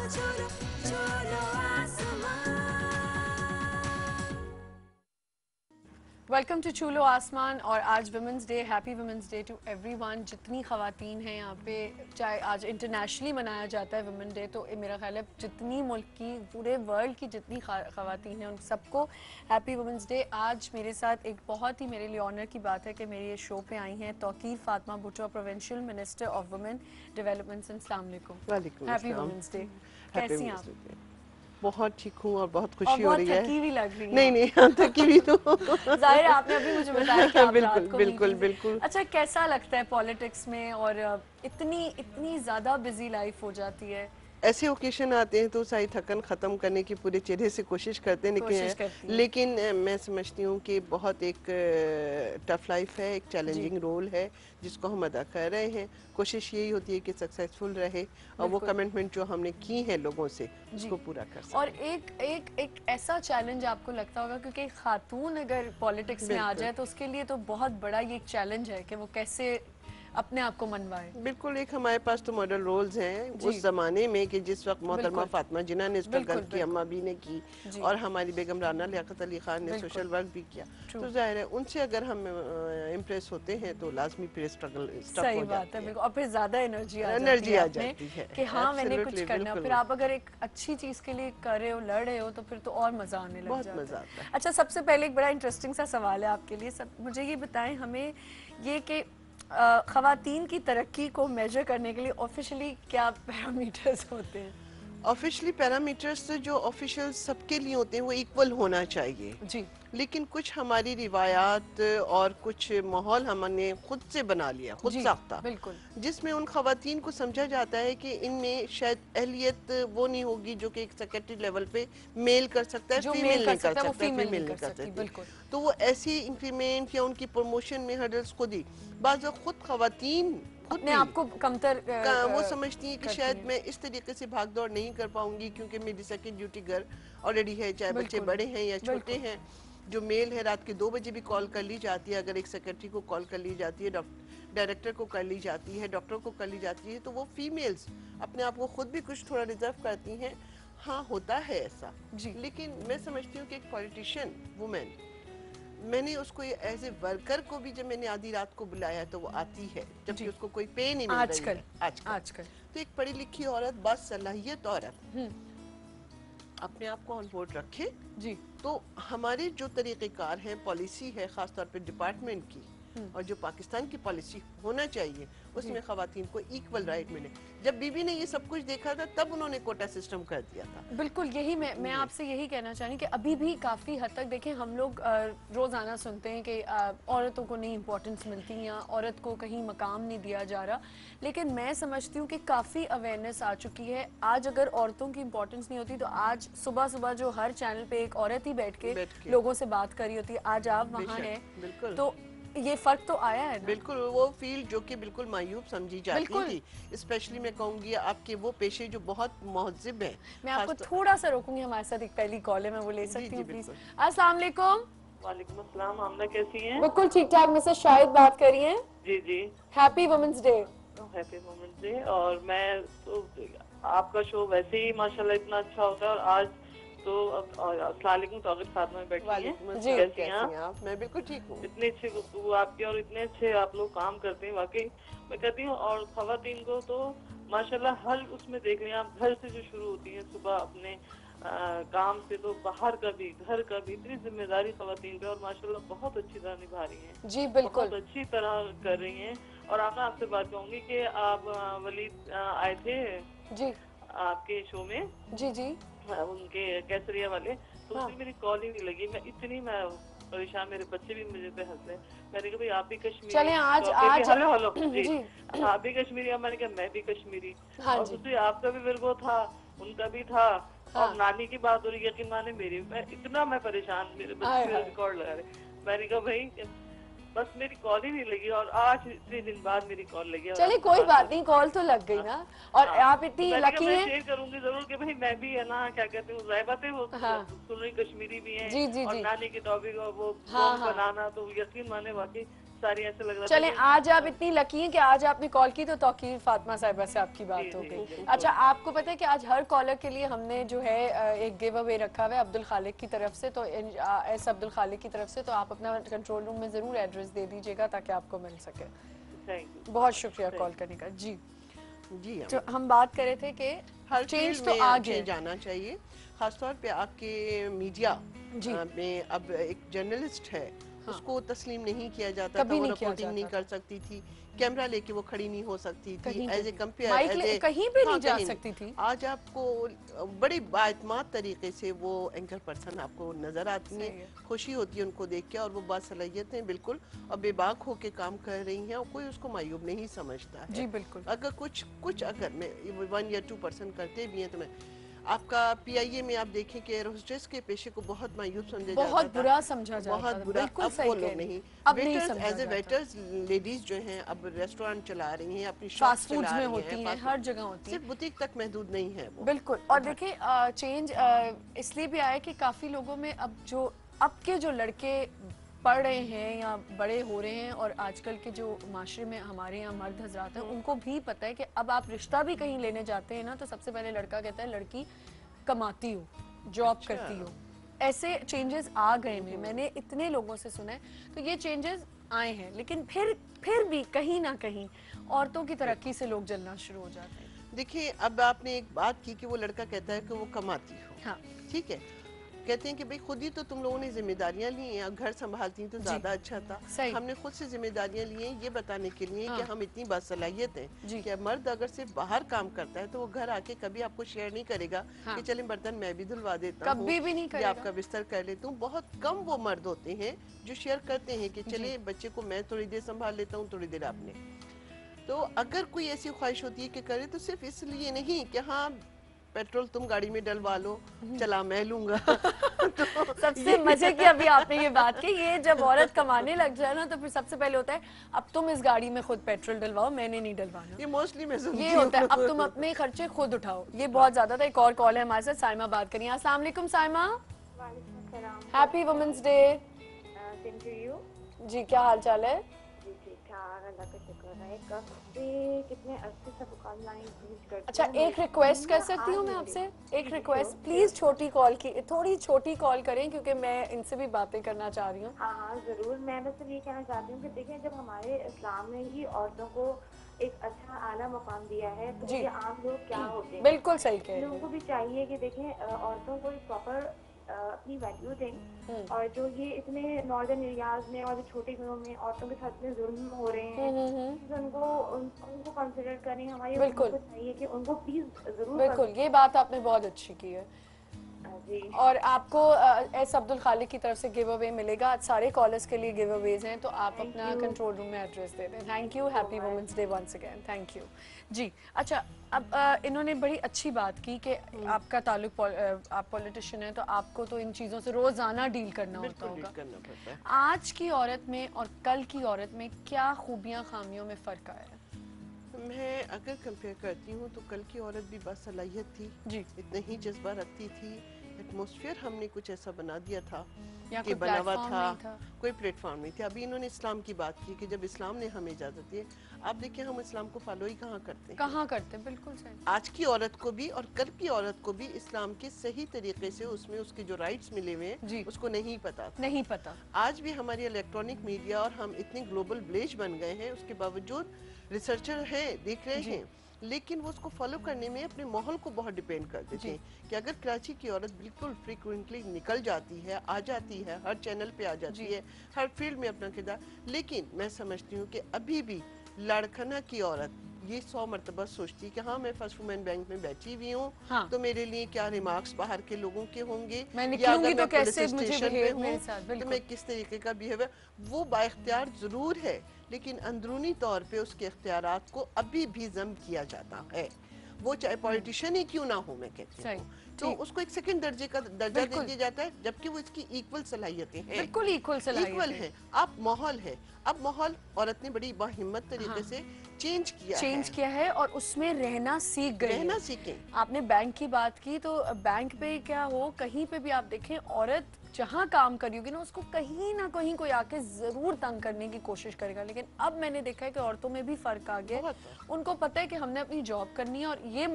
चलो चलो आसमान। वेलकम टू चूलो आसमान। और आज women's day, happy women's day to everyone. जितनी ख़वातीन हैं यहाँ पे, चाहे आज इंटरनेशनली मनाया जाता है वुमेन डे, तो मेरा ख्याल है जितनी मुल्क की, पूरे वर्ल्ड की जितनी ख़वातीन हैं उन सबको हैप्पी वुमेंस डे। आज मेरे साथ एक बहुत ही मेरे लिए ऑनर की बात है कि मेरे ये शो पे आई हैं Tauqeer Fatima Bhutto, provincial minister of women development. अस्सलाम वालेकुम, हैप्पी वुमेंस डे। कैसी हैं आप? बहुत ठीक हूँ और बहुत और खुशी हो बहुत रही है। थकी भी लग रही हैं। नहीं नहीं, हम थकी भी तो जाहिर है, आपने अभी मुझे बताया कि आप बिल्कुल रात को बिल्कुल meetings- बिल्कुल। अच्छा, कैसा लगता है पॉलिटिक्स में, और इतनी ज्यादा बिजी लाइफ हो जाती है? ऐसे ओकेशन आते हैं तो सारी थकन ख़त्म करने की पूरे चेहरे से कोशिश करते हैं, कोशिश करती हैं। लेकिन मैं समझती हूँ कि बहुत एक टफ लाइफ है, एक चैलेंजिंग रोल है जिसको हम अदा कर रहे हैं। कोशिश यही होती है कि सक्सेसफुल रहे और वो कमिटमेंट जो हमने की है लोगों से उसको पूरा कर सकें। और एक ऐसा चैलेंज आपको लगता होगा, क्योंकि एक खातून अगर पॉलिटिक्स में आ जाए तो उसके लिए तो बहुत बड़ा ये एक चैलेंज है कि वो कैसे अपने आप को मनवाए। बिल्कुल, एक हमारे पास तो मॉडल रोल्स हैं उस ज़माने में कि जिस वक्त मोहतरमा फातिमा जिन्ना ने स्ट्रगल की, अम्मा भी ने की, और हमारी बेगम राना लियाकत अली खान ने सोशल वर्क भी किया। तो जाहिर है उनसे अगर हम इम्प्रेस होते हैं तो लाजमी फिर स्ट्रगल सही बात है, बिल्कुल। और फिर ज्यादा एनर्जी आ जाती है कि हाँ मैंने कुछ करना है। फिर आप अगर एक अच्छी चीज के लिए कर रहे हो, लड़ रहे हो, तो फिर तो और मजा आने लग बहुत जाता मजा आता है। अच्छा, सबसे पहले एक बड़ा इंटरेस्टिंग सा सवाल है आपके लिए। मुझे ये बताएं हमें ये कि ख़वातीन की तरक्की को मेजर करने के लिए ऑफिशियली क्या पैरामीटर्स होते हैं? ऑफिशियली पैरामीटर्स जो ऑफिशियल सबके लिए होते हैं वो इक्वल होना चाहिए जी, लेकिन कुछ हमारी रिवायात और कुछ माहौल हमने खुद से बना लिया, खुद साख्ता, बिल्कुल, जिसमें उन खवातीन को समझा जाता है कि इनमें शायद अहलियत वो नहीं होगी जो कि एक सेक्रेटरी लेवल पे मेल कर सकता है, जो फीमेल मेल कर नहीं कर सकता है वो सकता, फीमेल फीमेल नहीं नहीं कर कर सकती, सकती। बिल्कुल। तो वो ऐसी इंक्रीमेंट या उनकी प्रमोशन में हर्डल्स खुद ही बाज़ खुद खवातीन खुद अपने भी आप को कमतर वो समझती हैं कि शायद मैं इस तरीके से भाग दौड़ नहीं कर पाऊंगी क्योंकि मेरी सेकंड ड्यूटी घर ऑलरेडी है, चाहे बच्चे बड़े हैं या छोटे हैं। जो मेल है रात के 2 बजे भी कॉल कर ली जाती है, अगर एक सेक्रेटरी को कॉल कर ली जाती है, डायरेक्टर को कर ली जाती है, डॉक्टर को कर ली जाती है, तो वो फीमेल्स अपने आप को खुद भी कुछ थोड़ा रिजर्व करती हैं। हाँ, होता है ऐसा, लेकिन मैं समझती हूँ कि एक पॉलिटिशियन वुमेन, मैंने उसको एज ए वर्कर को भी जब मैंने आधी रात को बुलाया तो वो आती है, जबकि उसको कोई पे नहीं मिल रही है आजकल। तो एक पढ़ी लिखी औरत, बासलाहियत औरत अपने आप को ऑन बोर्ड रखे जी। तो हमारे जो तरीक़ेकार हैं, पॉलिसी है ख़ासतौर पे डिपार्टमेंट की, और जो पाकिस्तान की पॉलिसी होना चाहिए उसमें ख़वातीन को इक्वल राइट मिले। जब बीबी ने ये सब कुछ देखा था तब उन्होंने कोटा सिस्टम कर दिया था। बिल्कुल, यही मैं आपसे यही कहना चाहूँगी कि अभी भी काफ़ी हद तक देखें, हम लोग रोज़ाना सुनते हैं कि औरतों को नहीं इम्पोर्टेंस मिलती या औरत को कहीं मकाम नहीं दिया जा रहा, लेकिन मैं समझती हूँ कि काफ़ी अवेयरनेस आ चुकी है। आज अगर औरतों की इम्पोर्टेंस नहीं होती तो आज सुबह सुबह जो हर चैनल पे एक औरत ही बैठ के लोगों से बात कर रही होती है, आज आप वहाँ हैं, तो ये फर्क तो आया है ना? बिल्कुल, वो फील्ड जो कि बिल्कुल मायूब समझी जाती थी, स्पेशली मैं कहूँगी आपके वो पेशे जो बहुत महज़िब हैं। मैं आपको थोड़ा सा रोकूंगी, हमारे साथ एक पहली कॉल है, मैं वो ले सकती हूँ प्लीज? अस्सलाम वालेकुम। वालेकुम अस्सलाम, आमना कैसी हैं? बिल्कुल ठीक ठाक, मिसेस शाहिद बात कर रही हैं। जी जी, happy women's day. Happy women's day. और मैं तो आपका शो वैसे ही माशाल्लाह इतना अच्छा होता है, और आज तो अस्सलाम वालेकुम, तौकीर फातिमा में बैठी हैं। कैसी हैं आप? मैं बिल्कुल ठीक हूँ। इतनी अच्छी गुफ्तगू आपकी और इतने अच्छे आप लोग काम करते हैं, वाकई मैं कहती हूँ। और खवातीन को तो माशाल्लाह हर उसमें देख लें आप, घर से जो शुरू होती है सुबह अपने काम से, तो बाहर का भी, घर का भी, इतनी जिम्मेदारी खवातीन पे, और माशाल्लाह बहुत अच्छी तरह निभा रही हैं जी, बिल्कुल बहुत अच्छी तरह कर रही हैं। और मैं आपसे बात कहूँगी कि आप वलीद आए थे जी आपके शो में, जी जी उनके कैसरिया वाले, तो उसमें मेरी कॉल ही नहीं लगी। मैं परेशान, मेरे बच्चे भी मुझे पे हंसे। मैंने कहा भाई आप भी कश्मीरी, चलें आज हेलो जी, आप भी कश्मीरी, मैंने कहा मैं भी कश्मीरी, और दूसरी आपका भी मेरे को था, उनका भी था, और नानी की बात हो रही है कि माने मेरी, मैं परेशान, मेरे बच्चे रिकॉर्ड लगा रहे। मैंने कहा भाई बस मेरी कॉल ही नहीं लगी, और आज इतने दिन बाद मेरी कॉल लगी। चलिए कोई बात नहीं, कॉल तो लग गई ना। और आप इतनी लकी हैं। शेयर करूंगी जरूर कि भाई मैं भी है ना, क्या कहते हैं, ज़ाहिबा थे वो सुन रही कश्मीरी भी हैं, और नानी की टॉपिक वो बनाना, तो यकीन माने वाकई सारी ऐसे लग रहा था। चलें, आज आप इतनी लकी हैं कि आज आपने कॉल की तो तौकीर फातिमा साहिबा से आपकी बात हो गई। अच्छा, आपको पता है कि आज हर कॉलर के लिए हमने जो है एक गिव अवे रखा हुआ है अब्दुल खालिक की तरफ से, तो एस अब्दुल खालिक की तरफ से, तो आप अपना कंट्रोल रूम में जरूर एड्रेस दे दीजिएगा ताकि आपको मिल सके। थैंक यू, बहुत शुक्रिया कॉल करने का। जी जी तो हम बात कर रहे थे कि हर चेंज फील्ड तो में आ चेंज गया। आना चाहिए, खासतौर पे आपके मीडिया जी। में अब एक जर्नलिस्ट है, उसको तस्लीम नहीं किया जाता था, कभी वो नहीं किया रिपोर्टिंग नहीं जाता कर सकती थी, कैमरा लेके वो खड़ी नहीं हो सकती थी, कहीं पे एज ए भी। कंपेयर माइक कहीं पे नहीं जा सकती थी। आज आपको बड़ी बाएतमाद तरीके से वो एंकर पर्सन आपको नजर आती सही हैं, है। खुशी होती है उनको देख के, और वो बासलाहियतें बिल्कुल और बेबाक होके काम कर रही हैं और कोई उसको मायूब नहीं समझता है। जी बिल्कुल। अगर कुछ अगर मैं 1 या 2% करते भी हैं तो मैं आपका पीआईए में आप देखें कि एयर होस्टेस के पेशे को बहुत मायूब समझा जाता था, बहुत बुरा समझा जाता बहुत था, बुरा। बिल्कुल अब सही वो कह लोग रही हैं। नहीं, अब नहीं वेटर्स समझा एज ए जाता। वेटर्स लेडीज जो हैं अब रेस्टोरेंट चला रही हैं, अपनी फास्ट शॉप्स फूड्स चला में रही होती हैं, fast हर food। जगह होती हैं। सिर्फ बुटीक तक महदूद नहीं है वो। बिल्कुल। और देखिए चेंज इसलिए भी आया कि काफ़ी लोगों में अब के जो लड़के पढ़ रहे हैं या बड़े हो रहे हैं, और आजकल के जो माशरे में हमारे यहाँ मर्द हजरात हैं, उनको भी पता है कि अब आप रिश्ता भी कहीं लेने जाते हैं ना, तो सबसे पहले लड़का कहता है लड़की कमाती हो, जॉब करती हो। ऐसे चेंजेस आ गए हैं, मैंने इतने लोगों से सुना है। तो ये चेंजेस आए हैं, लेकिन फिर भी कहीं ना कहीं औरतों की तरक्की से लोग जलना शुरू हो जाते हैं। देखिए, अब आपने एक बात की कि वो लड़का कहता है कि वो कमाती हो, हाँ। ठीक है, कहते हैं कि भाई खुद ही तो तुम लोगों ने जिम्मेदारियां ली हैं, घर संभालती तो ज्यादा अच्छा था। सही। हमने खुद से जिम्मेदारियां ली हैं ये बताने के लिए कि हम इतनी बासलाहियत हैं कि मर्द अगर सिर्फ बाहर काम करता है तो वो घर आके कभी आपको शेयर नहीं करेगा कि चले बर्तन मैं भी धुलवा देता हूँ, कभी भी नहीं या करेगा। आपका बिस्तर कर लेता हूँ। बहुत कम वो मर्द होते हैं जो शेयर करते हैं कि चले बच्चे को मैं थोड़ी देर संभाल लेता हूँ, थोड़ी देर आपने। तो अगर कोई ऐसी ख्वाहिश होती है कि करे तो सिर्फ इसलिए नहीं कि हाँ पेट्रोल तुम गाड़ी में डलवा लो, चला मैं लूंगा। तो सबसे मजे की अभी आपने ये बात की, ये जब औरत कमाने लग जाए ना तो फिर सबसे पहले होता है अब तुम इस गाड़ी में खुद पेट्रोल डलवाओ, मैंने नहीं डलवाना। ये मोस्टली मैं सुनती ये होता है अब तुम अपने खर्चे खुद उठाओ, ये बहुत ज्यादा था। एक और कॉल है हमारे साथ, साइमा बात करिए। अस्सलाम वालेकुम Saima. Happy women's day. Same to you. जी क्या हाल चाल है? जी ठीक ठाक, अल्लाह का शुक्र है। काफी कितने अरसे से कॉल लाइन यूज करती हूं। अच्छा, एक रिक्वेस्ट कर सकती हूँ मैं आपसे? एक रिक्वेस्ट प्लीज, छोटी कॉल की थोड़ी छोटी कॉल करें क्योंकि मैं इनसे भी बातें करना चाह रही हूँ। हाँ हाँ जरूर। मैं बस ये कहना चाहती हूँ कि देखें, जब हमारे इस्लाम ने ही औरतों को एक अच्छा आला मुकाम दिया है तो ये आम लोग क्या होते हैं। बिल्कुल सही कह रही लोगों को भी चाहिए कि देखें औरतों को एक प्रॉपर अपनी वैल्यू दें, और जो ये इतने नॉर्दर्न एरियाज में और छोटे घरों में औरतों के साथ में जुल्म हो रहे हैं तो उनको कंसिडर करें। हमारी बिल्कुल चाहिए कि उनको प्लीज जरूर। बिल्कुल, ये बात आपने बहुत अच्छी की है। जी। और आपको एस अब्दुल खालिक की तरफ से गिव अवे मिलेगा। आज सारे कॉलर्स के लिए गिव अवेज हैं, तो आप अपना कंट्रोल रूम में एड्रेस दे दें। Thank you, happy women's day once again. Thank you जी। अच्छा, अब इन्होंने बड़ी अच्छी बात की कि आपका ताल्लुक आप पॉलिटिशियन हैं तो आपको तो इन चीज़ों से रोज़ाना डील करना होता होगा। आज की औरत में और कल की औरत में क्या खूबियाँ खामियों में फ़र्क आया है? मैं अगर कंपेयर करती हूँ तो कल की औरत भी बासलाहियत थी जी, इतना ही जज्बा रखती थी। एटमॉस्फेयर हमने कुछ ऐसा बना दिया था कि बना हुआ था, कोई प्लेटफॉर्म नहीं था। अभी इन्होंने इस्लाम की बात की कि जब इस्लाम ने हमें इजाजत दी, आप देखिए हम इस्लाम को फॉलो ही कहाँ करते हैं। बिल्कुल सही। आज की औरत को भी और कल की औरत को भी इस्लाम के सही तरीके से उसमें उसके जो राइट्स मिले हुए हैं उसको नहीं पता। आज भी हमारी इलेक्ट्रॉनिक मीडिया और हम इतने ग्लोबल विलेज बन गए हैं, उसके बावजूद रिसर्चर हैं, देख रहे हैं, लेकिन वो उसको फॉलो करने में अपने माहौल को बहुत डिपेंड कर देते हैं कि अगर कराची की औरत बिल्कुल फ्रीक्वेंटली निकल जाती है, आ जाती है, हर चैनल पे आ जाती है, हर फील्ड में अपना किरदार, लेकिन मैं समझती हूँ कि अभी भी लाड़काना की औरत ये 100 मरतबा सोचती कि हाँ मैं फर्स्ट वुमेन बैंक में बैठी हुई हूँ तो मेरे लिए क्या रिमार्क्स बाहर के लोगों के होंगे, या अगर मैं पुलिस स्टेशन पे हूँ तो मैं किस तरीके का बिहेवियर, वो बाइख्तियार जरूर है लेकिन अंदरूनी तौर पे उसके इख्तियारात को अभी भी जम किया जाता है। वो चाहे पॉलिटिशियन ही क्यों ना हो, मैं कहती हूँ, तो उसको एक सेकंड दर्जे का दर्जा दे दिया जाता है, जबकि वो इसकी इक्वल सलाहियतें हैं। बिल्कुल इक्वल है। अब माहौल है, अब माहौल औरत ने बड़ी बाहिम्मत तरीके से چینج کیا ہے اور اس میں رہنا سیکھ گئے، رہنا سیکھیں. آپ نے بینک کی بات کی تو بینک پہ کیا ہو، کہیں پہ بھی آپ دیکھیں عورت جہاں کام کری ہوگی نا اس کو کہیں نہ کہیں کوئی آ کے ضرور تنگ کرنے کی کوشش کرے گا، لیکن اب میں نے دیکھا ہے کہ عورتوں میں بھی فرق آ گیا، ان کو پتہ ہے کہ ہم نے اپنی جاب کرنی ہے اور یہ